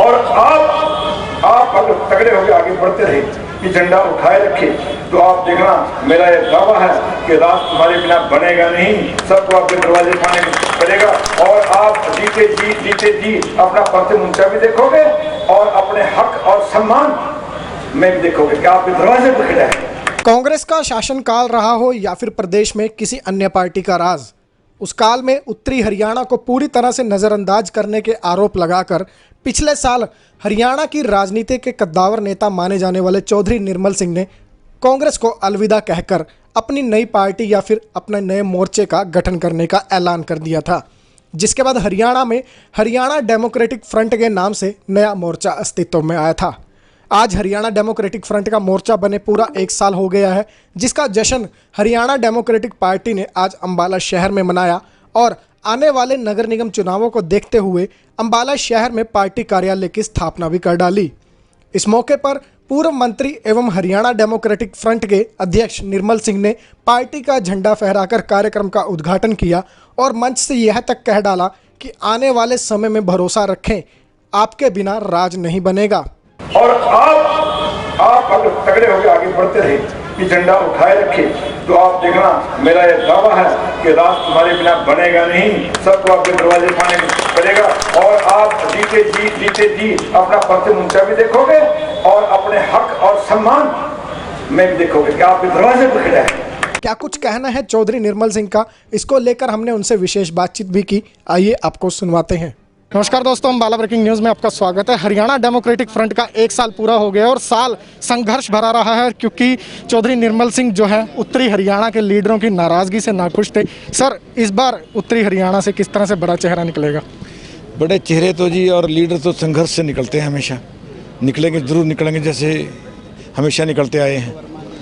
और आप अगर तगड़े होकर आगे बढ़ते रहे कि झंडा उठाए रखे तो आप देखना, मेरा ये दावा है कि राष्ट्र तुम्हारे बिना बनेगा नहीं, सबको आपके दरवाजे पाने पड़ेगा। और आप जीते जी अपना परचम ऊंचा भी देखोगे और अपने हक और सम्मान में भी देखोगे कि आपके दरवाजे पर खड़ा है। कांग्रेस का शासनकाल रहा हो या फिर प्रदेश में किसी अन्य पार्टी का राज, उस काल में उत्तरी हरियाणा को पूरी तरह से नज़रअंदाज करने के आरोप लगाकर पिछले साल हरियाणा की राजनीति के कद्दावर नेता माने जाने वाले चौधरी निर्मल सिंह ने कांग्रेस को अलविदा कहकर अपनी नई पार्टी या फिर अपने नए मोर्चे का गठन करने का ऐलान कर दिया था, जिसके बाद हरियाणा में हरियाणा डेमोक्रेटिक फ्रंट के नाम से नया मोर्चा अस्तित्व में आया था। आज हरियाणा डेमोक्रेटिक फ्रंट का मोर्चा बने पूरा 1 साल हो गया है, जिसका जश्न हरियाणा डेमोक्रेटिक पार्टी ने आज अंबाला शहर में मनाया और आने वाले नगर निगम चुनावों को देखते हुए अंबाला शहर में पार्टी कार्यालय की स्थापना भी कर डाली। इस मौके पर पूर्व मंत्री एवं हरियाणा डेमोक्रेटिक फ्रंट के अध्यक्ष निर्मल सिंह ने पार्टी का झंडा फहराकर कार्यक्रम का उद्घाटन किया और मंच से यह तक कह डाला कि आने वाले समय में भरोसा रखें, आपके बिना राज नहीं बनेगा। और आप अगर तगड़े होकर आगे बढ़ते रहे कि झंडा उठाए रखे तो आप देखना, मेरा ये दावा है कि राष्ट्र तुम्हारे बिना बनेगा नहीं, सबको आपके दरवाजे पाने पड़ेगा। और आप जीते जी अपना परचम ऊंचा भी देखोगे और अपने हक और सम्मान में भी देखोगे कि आपके दरवाजे पर खड़ा है। क्या कुछ कहना है चौधरी निर्मल सिंह का, इसको लेकर हमने उनसे विशेष बातचीत भी की, आइए आपको सुनवाते हैं। नमस्कार दोस्तों, अंबाला ब्रेकिंग न्यूज़ में आपका स्वागत है। हरियाणा डेमोक्रेटिक फ्रंट का 1 साल पूरा हो गया और साल संघर्ष भरा रहा है, क्योंकि चौधरी निर्मल सिंह जो है उत्तरी हरियाणा के लीडरों की नाराज़गी से नाखुश थे। सर, इस बार उत्तरी हरियाणा से किस तरह से बड़ा चेहरा निकलेगा? बड़े चेहरे तो जी और लीडर तो संघर्ष से निकलते हैं, हमेशा निकलेंगे, जरूर निकलेंगे, जैसे हमेशा निकलते आए हैं।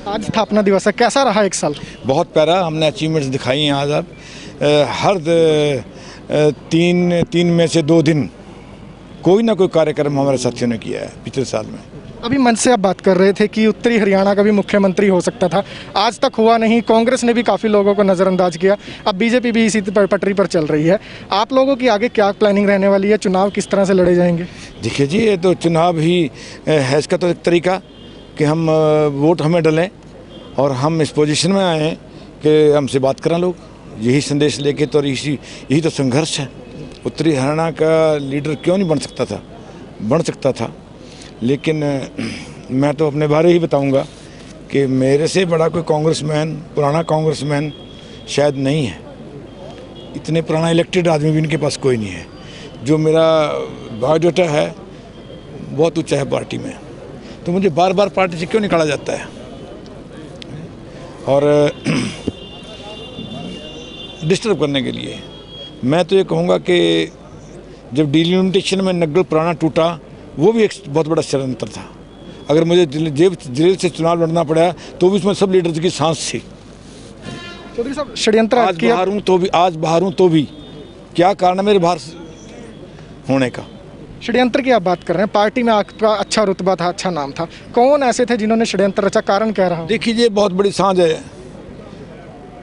आज स्थापना दिवस है, कैसा रहा 1 साल? बहुत प्यारा, हमने अचीवमेंट्स दिखाई हैं आज। आप हर 3 में से 2 दिन कोई ना कोई कार्यक्रम हमारे साथियों ने किया है पिछले साल में। अभी मंच से आप बात कर रहे थे कि उत्तरी हरियाणा का भी मुख्यमंत्री हो सकता था, आज तक हुआ नहीं। कांग्रेस ने भी काफ़ी लोगों को नज़रअंदाज किया, अब बीजेपी भी इसी पटरी पर चल रही है। आप लोगों की आगे क्या प्लानिंग रहने वाली है? चुनाव किस तरह से लड़े जाएंगे? देखिए जी, ये तो चुनाव ही है, इसका तो एक तरीका कि हम वोट हमें डलें और हम इस पोजीशन में आए हैं कि हमसे बात करें लोग, यही संदेश लेके। तो यही तो संघर्ष है। उत्तरी हरियाणा का लीडर क्यों नहीं बन सकता था, लेकिन मैं तो अपने बारे ही बताऊंगा कि मेरे से बड़ा कोई कांग्रेसमैन, पुराना कांग्रेसमैन शायद नहीं है। इतने पुराना इलेक्टेड आदमी भी इनके पास कोई नहीं है। जो मेरा बायोडाटा है बहुत ऊँचा है पार्टी में, तो मुझे बार बार पार्टी से क्यों निकाला जाता है? और डिस्टर्ब करने के लिए मैं तो ये कहूँगा कि जब डिलिमिटेशन में नग्गल पुराना टूटा, वो भी एक बहुत बड़ा षड्यंत्र था। अगर मुझे जेल से चुनाव लड़ना पड़ा तो भी उसमें सब लीडर्स की सांस थी। चौधरी साहब, षड्यंत्र आज बाहर हूँ तो भी क्या कारण है मेरे बाहर होने का? षड्यंत्र की आप बात कर रहे हैं, पार्टी में आपका अच्छा रुतबा था, अच्छा नाम था, कौन ऐसे थे जिन्होंने षड्यंत्र रचा? कारण क्या रहा? देखिए, ये बहुत बड़ी सांझ है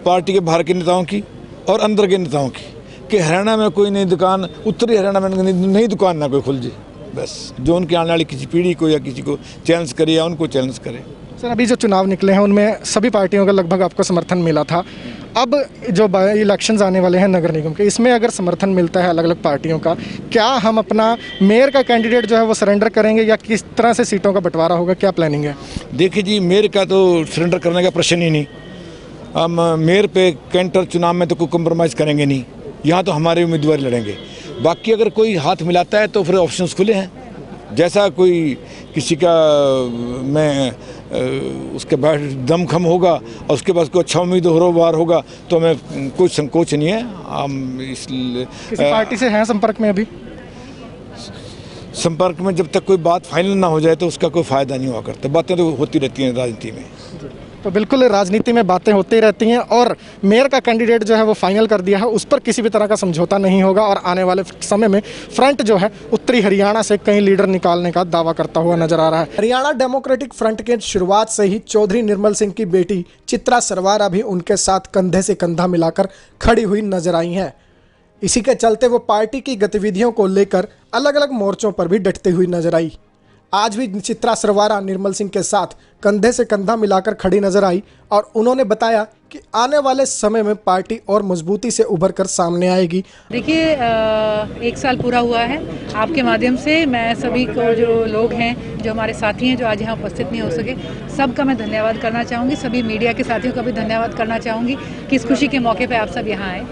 पार्टी के बाहर के नेताओं की और अंदर के नेताओं की, कि हरियाणा में कोई नई दुकान, उत्तरी हरियाणा में नई दुकान ना कोई खुल जाए, बस जो उनके आने वाली किसी पीढ़ी को या किसी को चैलेंज करे या उनको चैलेंज करे। सर, अभी जो चुनाव निकले हैं उनमें सभी पार्टियों का लगभग आपको समर्थन मिला था। अब जो इलेक्शंस आने वाले हैं नगर निगम के, इसमें अगर समर्थन मिलता है अलग अलग पार्टियों का, क्या हम अपना मेयर का कैंडिडेट जो है वो सरेंडर करेंगे या किस तरह से सीटों का बंटवारा होगा? क्या प्लानिंग है? देखिए जी, मेयर का तो सरेंडर करने का प्रश्न ही नहीं। हम मेयर पे कैंटर चुनाव में तो कोई कम्प्रोमाइज़ करेंगे नहीं, यहाँ तो हमारे उम्मीदवार लड़ेंगे। बाकी अगर कोई हाथ मिलाता है तो फिर ऑप्शंस खुले हैं। जैसा कोई किसी का उसके बाद दमखम होगा और उसके पास कोई अच्छा उम्मीदवार होगा तो हमें कोई संकोच नहीं है। हम किसी पार्टी से हैं संपर्क में? अभी संपर्क में जब तक कोई बात फाइनल ना हो जाए तो उसका कोई फ़ायदा नहीं हुआ करता। बातें तो होती रहती हैं राजनीति में। तो बिल्कुल राजनीति में बातें होती रहती हैं और मेयर का कैंडिडेट जो है वो फाइनल कर दिया है, उस पर किसी भी तरह का समझौता नहीं होगा और आने वाले समय में फ्रंट जो है उत्तरी हरियाणा से कई लीडर निकालने का दावा करता हुआ नजर आ रहा है। हरियाणा डेमोक्रेटिक फ्रंट के शुरुआत से ही चौधरी निर्मल सिंह की बेटी चित्रा सरवारा भी उनके साथ कंधे से कंधा मिलाकर खड़ी हुई नजर आई हैं। इसी के चलते वो पार्टी की गतिविधियों को लेकर अलग अलग मोर्चों पर भी डटती हुई नजर आई। आज भी चित्रा सरवारा निर्मल सिंह के साथ कंधे से कंधा मिलाकर खड़ी नजर आई और उन्होंने बताया कि आने वाले समय में पार्टी और मजबूती से उभर कर सामने आएगी। देखिए, 1 साल पूरा हुआ है। आपके माध्यम से मैं सभी को, जो लोग हैं, जो हमारे साथी हैं, जो आज यहाँ उपस्थित नहीं हो सके, सबका मैं धन्यवाद करना चाहूँगी। सभी मीडिया के साथियों का भी धन्यवाद करना चाहूँगी कि इस खुशी के मौके पर आप सब यहाँ आए।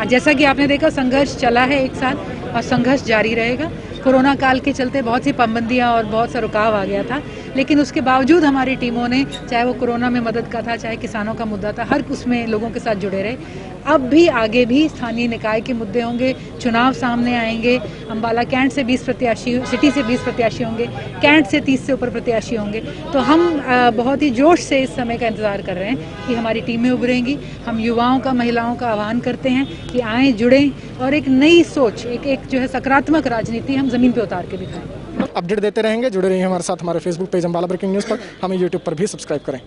जैसा कि आपने देखा, संघर्ष चला है 1 साल और संघर्ष जारी रहेगा। कोरोना काल के चलते बहुत सी पाबंदियां और बहुत सा रुकाव आ गया था, लेकिन उसके बावजूद हमारी टीमों ने, चाहे वो कोरोना में मदद का था, चाहे किसानों का मुद्दा था, हर उसमें लोगों के साथ जुड़े रहे। अब भी आगे भी स्थानीय निकाय के मुद्दे होंगे, चुनाव सामने आएंगे। अम्बाला कैंट से 20 प्रत्याशी, सिटी से 20 प्रत्याशी होंगे, कैंट से 30 से ऊपर प्रत्याशी होंगे। तो हम बहुत ही जोश से इस समय का इंतजार कर रहे हैं कि हमारी टीमें उभरेंगी। हम युवाओं का, महिलाओं का आह्वान करते हैं कि आएँ, जुड़ें और एक नई सोच, एक जो है सकारात्मक राजनीति हम जमीन पे उतार के दिखाएं। अपडेट देते रहेंगे, जुड़े रहिए हमारे साथ। हमारे Facebook page Ambala breaking news पर, हमें यूट्यूब पर भी सब्सक्राइब करें।